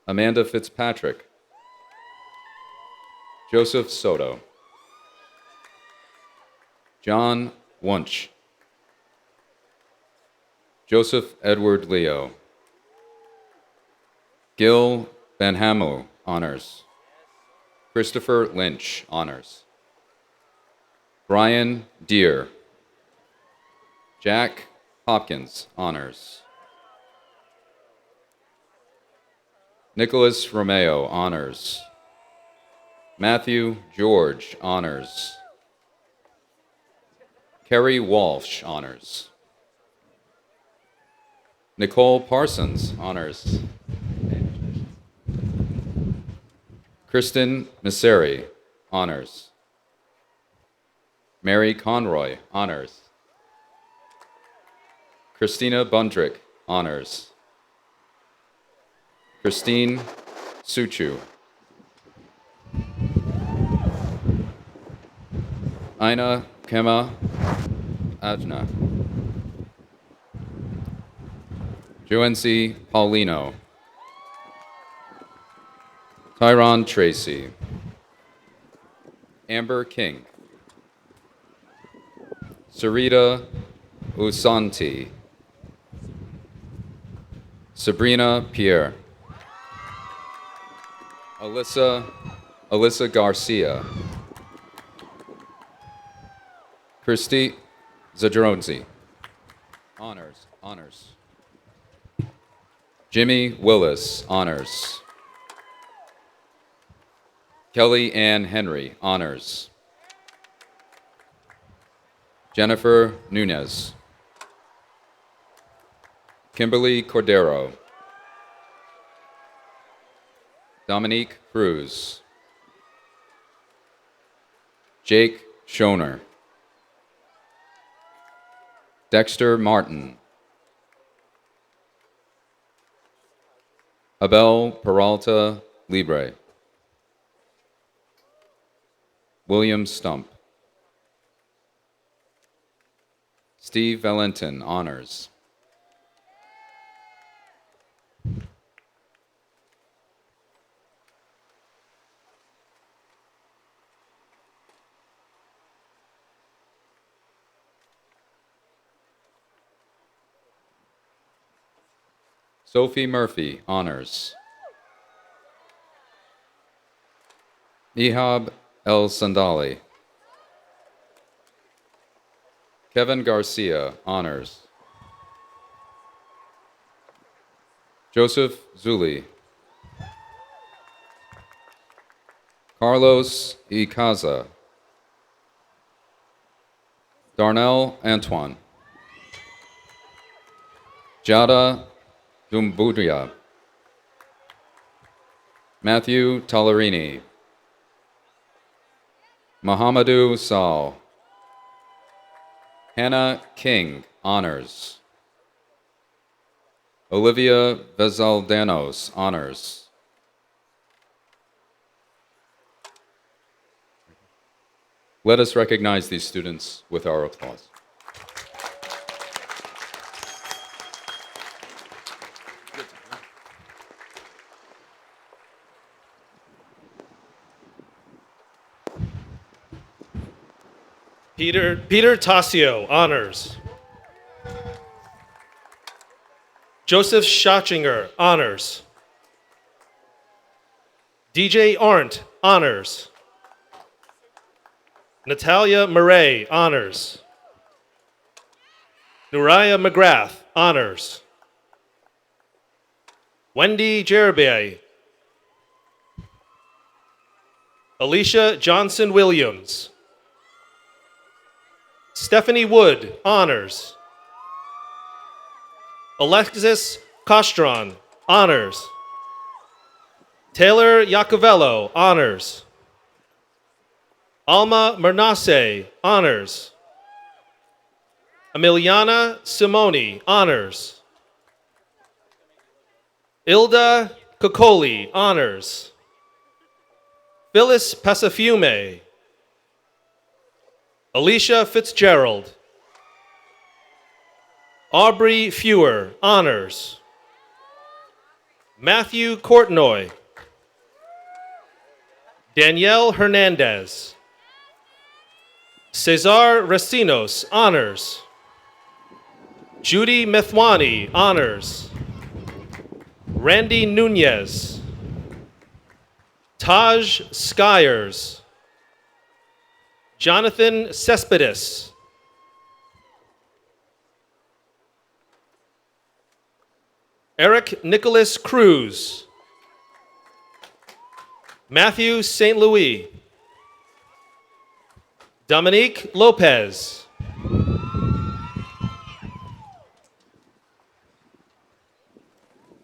S11: Amanda Fitzpatrick. Joseph Soto. John Wunsch. Joseph Edward Leo. Gil Benhamu, honors. Christopher Lynch, honors. Brian Deere. Jack Hopkins, honors. Nicholas Romeo, honors. Matthew George, honors. Kerry Walsh, honors. Nicole Parsons, honors. Kristen Misseri, honors. Mary Conroy, honors. Christina Bundrick, honors. Christine Suchu. Aina Kema Ajna. Joancy Paulino. Tyron Tracy. Amber King. Sarita Usanti. Sabrina Pierre. Alyssa Garcia. Christy Zadronzi. Honors. Jimmy Willis, honors. Kelly Ann Henry, honors. Jennifer Nunez. Kimberly Cordero. Dominique Cruz. Jake Schoner. Dexter Martin. Abel Peralta Libre. William Stump. Steve Valentin, honors. Sophie Murphy, honors. Ihab El Sandali. Kevin Garcia, honors. Joseph Zuli. Carlos Icaza. Darnell Antoine. Jada Dumbudia. Matthew Tolerini. Mohamedou Sal. Hannah King, honors. Olivia Vezaldanos, honors. Let us recognize these students with our applause.
S12: Peter Tassio, honors. Joseph Schatzinger, honors. DJ Arndt, honors. Natalia Murray, honors. Nuraya McGrath, honors. Wendy Jerabay. Alicia Johnson Williams. Stephanie Wood, honors. Alexis Costron, honors. Taylor Iacovello, honors. Alma Mernase, honors. Emiliana Simoni, honors. Ilda Coccoli, honors. Phyllis Pasafiume. Alicia Fitzgerald. Aubrey Fewer, honors. Matthew Courtnoy. Danielle Hernandez. Cesar Racinos, honors. Judy Methwani, honors. Randy Nunez. Taj Skyers. Jonathan Cespedes. Eric Nicholas Cruz. Matthew St. Louis. Dominique Lopez.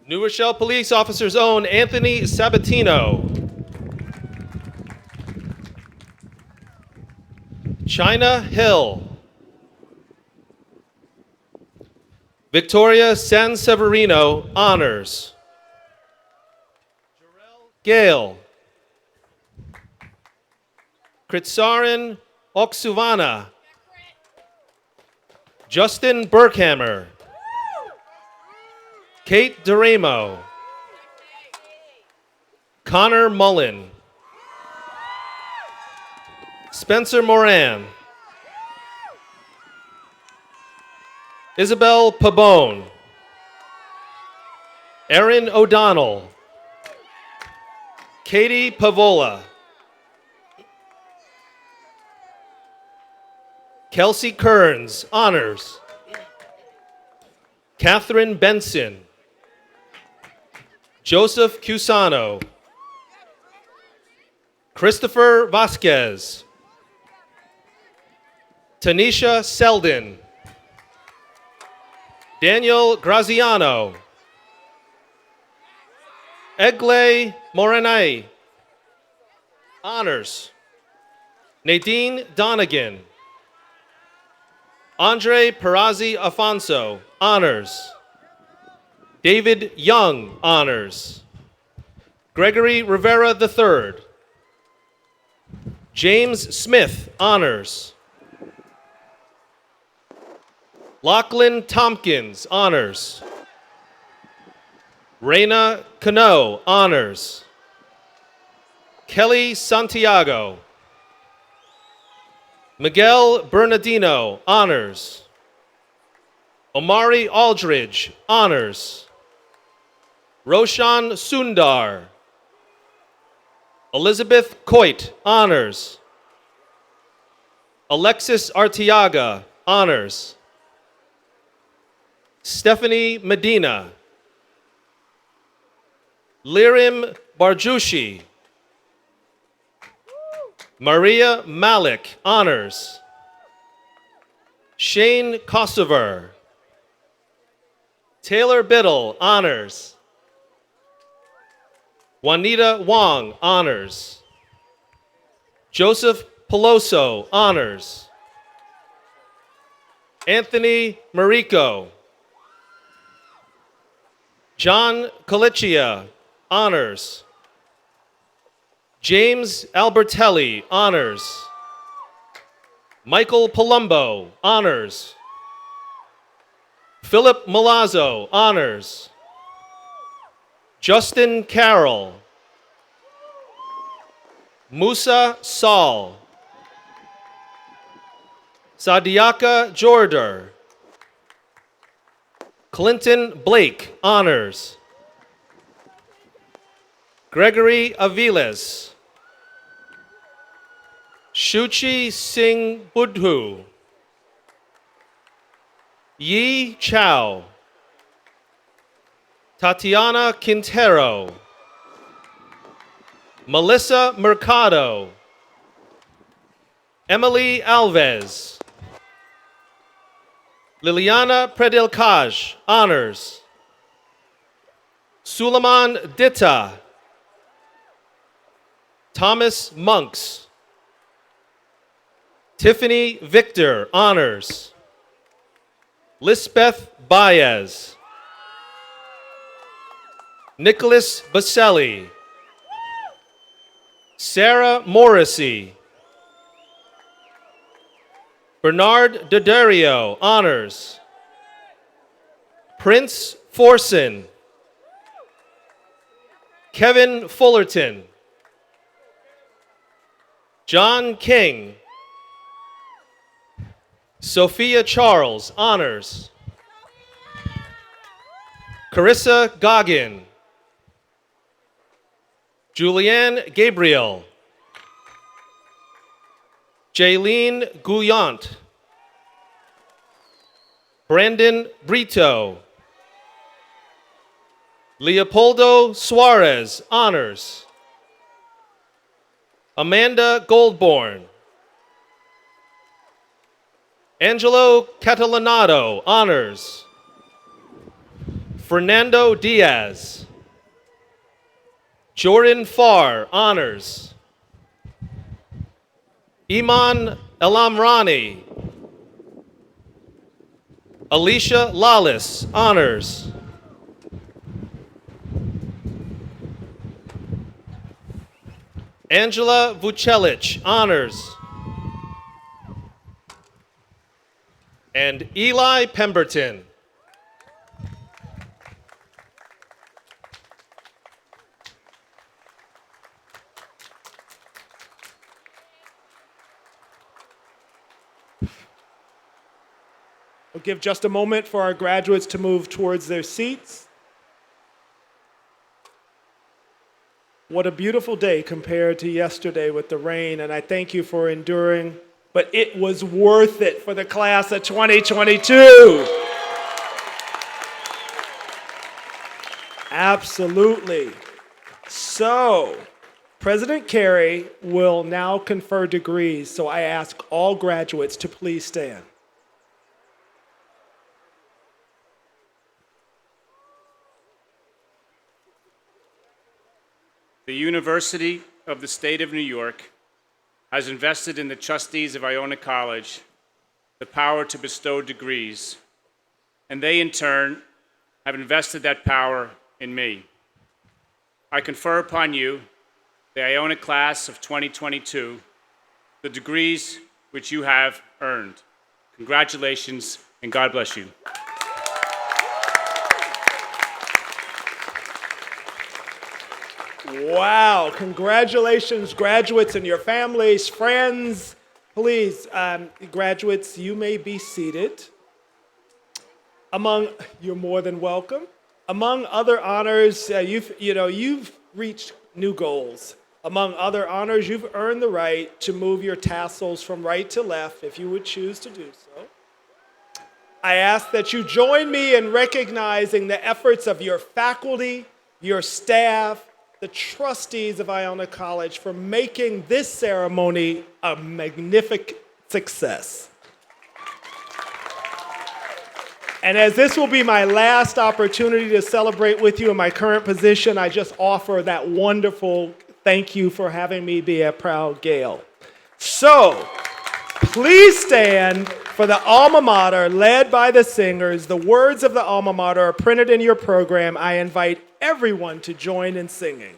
S12: New Rochelle Police Officer's own Anthony Sabatino. China Hill. Victoria Sanseverino, honors. Jarell Gale. Kritsarin Oksuvana. Justin Burkhammer. Kate Duramo. Connor Mullen. Spencer Moran. Isabel Pabone. Erin O'Donnell. Katie Pavola. Kelsey Kearns, honors. Catherine Benson. Joseph Cusano. Christopher Vasquez. Tanisha Selden. Daniel Graziano. Egle Moranay, honors. Nadine Donegan. Andre Perazzi Afonso, honors. David Young, honors. Gregory Rivera III. James Smith, honors. Lachlan Tompkins, honors. Reina Cano, honors. Kelly Santiago. Miguel Bernardino, honors. Omari Aldridge, honors. Roshan Sundar. Elizabeth Coit, honors. Alexis Artiaga, honors. Stephanie Medina. Lirim Barjushi. Maria Malik, honors. Shane Kosover. Taylor Biddle, honors. Juanita Wong, honors. Joseph Peloso, honors. Anthony Marico. John Colicchia, honors. James Albertelli, honors. Michael Palumbo, honors. Philip Malazzo, honors. Justin Carroll. Musa Saul. Sadiaka Jorder. Clinton Blake, honors. Gregory Aviles. Shuchi Singh Budhu. Yi Chao. Tatiana Quintero. Melissa Mercado. Emily Alves. Liliana Predilkaj, honors. Suleiman Ditta. Thomas Monks. Tiffany Victor, honors. Lisbeth Baez. Nicholas Baselli. Sarah Morrissey. Bernard D'Addario, honors. Prince Forson. Kevin Fullerton. John King. Sophia Charles, honors. Carissa Goggin. Julianne Gabriel. Jaylene Gouillant. Brandon Brito. Leopoldo Suarez, honors. Amanda Goldborn. Angelo Catalanato, honors. Fernando Diaz. Jordan Farr, honors. Iman Elamrani. Alicia Lawless, honors. Angela Vucelich, honors. And Eli Pemberton.
S1: We'll give just a moment for our graduates to move towards their seats. What a beautiful day compared to yesterday with the rain, and I thank you for enduring, but it was worth it for the class of 2022. Absolutely. So, President Carey will now confer degrees, so I ask all graduates to please stand.
S4: The University of the State of New York has invested in the trustees of Iona College the power to bestow degrees, and they in turn have invested that power in me. I confer upon you, the Iona class of 2022, the degrees which you have earned. Congratulations, and God bless you.
S1: Wow, congratulations, graduates and your families, friends. Please, graduates, you may be seated. You're more than welcome. Among other honors, you've reached new goals. Among other honors, you've earned the right to move your tassels from right to left if you would choose to do so. I ask that you join me in recognizing the efforts of your faculty, your staff, the trustees of Iona College for making this ceremony a magnificent success. And as this will be my last opportunity to celebrate with you in my current position, I just offer that wonderful thank you for having me be a proud Gale. So, please stand for the alma mater led by the singers. The words of the alma mater are printed in your program. I invite everyone to join in singing.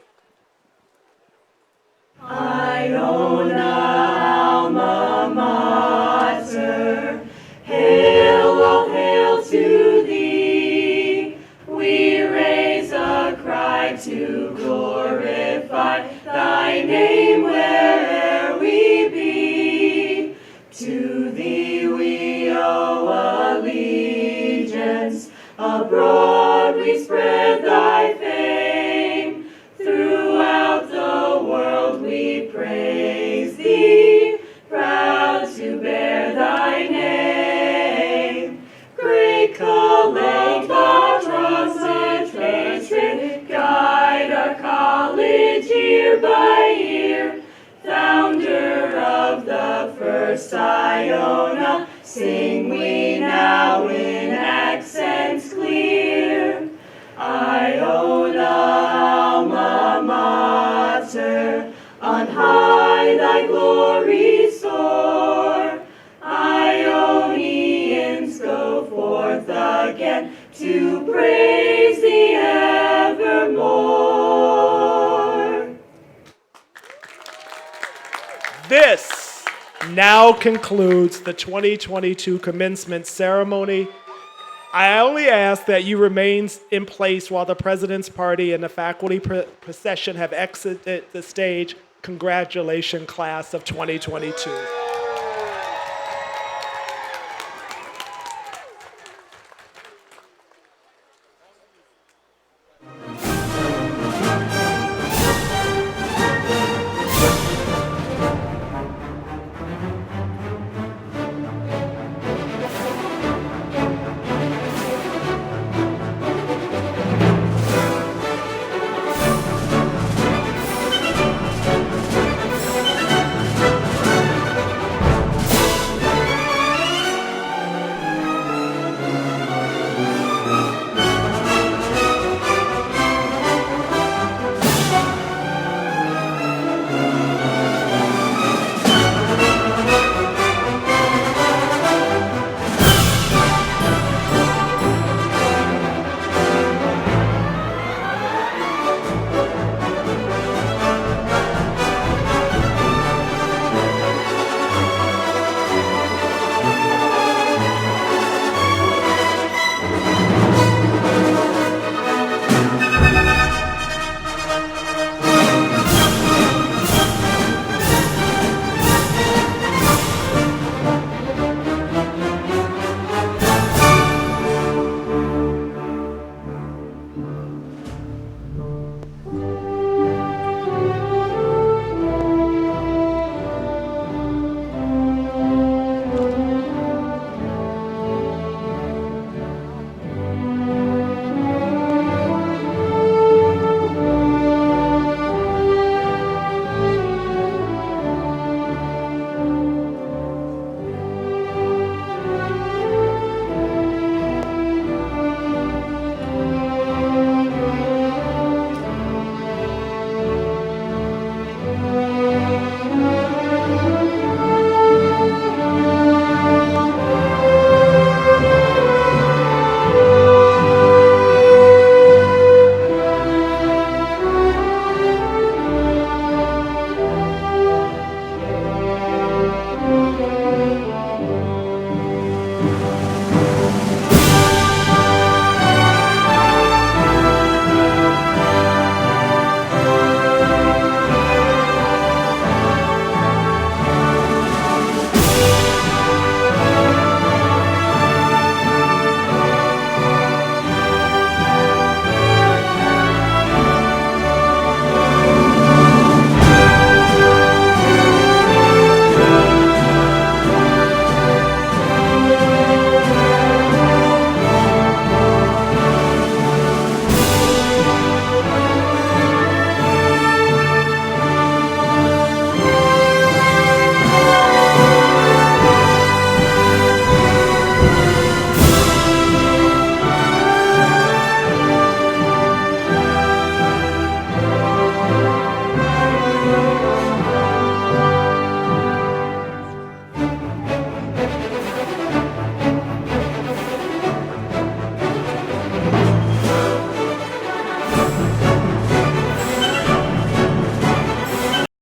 S13: Iona, alma mater, hail, all hail to thee. We raise a cry to glorify thy name where'er we be. To thee we owe allegiance, abroad we spread thy fame. Throughout the world we praise thee, proud to bear thy name. Great Collector, trusted, guide our college year by year. Founder of the first Iona, sing we now in accents clear. Iona, alma mater, on high thy glory soar. Ionians go forth again to praise thee evermore.
S1: This now concludes the 2022 commencement ceremony. I only ask that you remain in place while the President's Party and the faculty procession have exited the stage. Congratulations, class of 2022.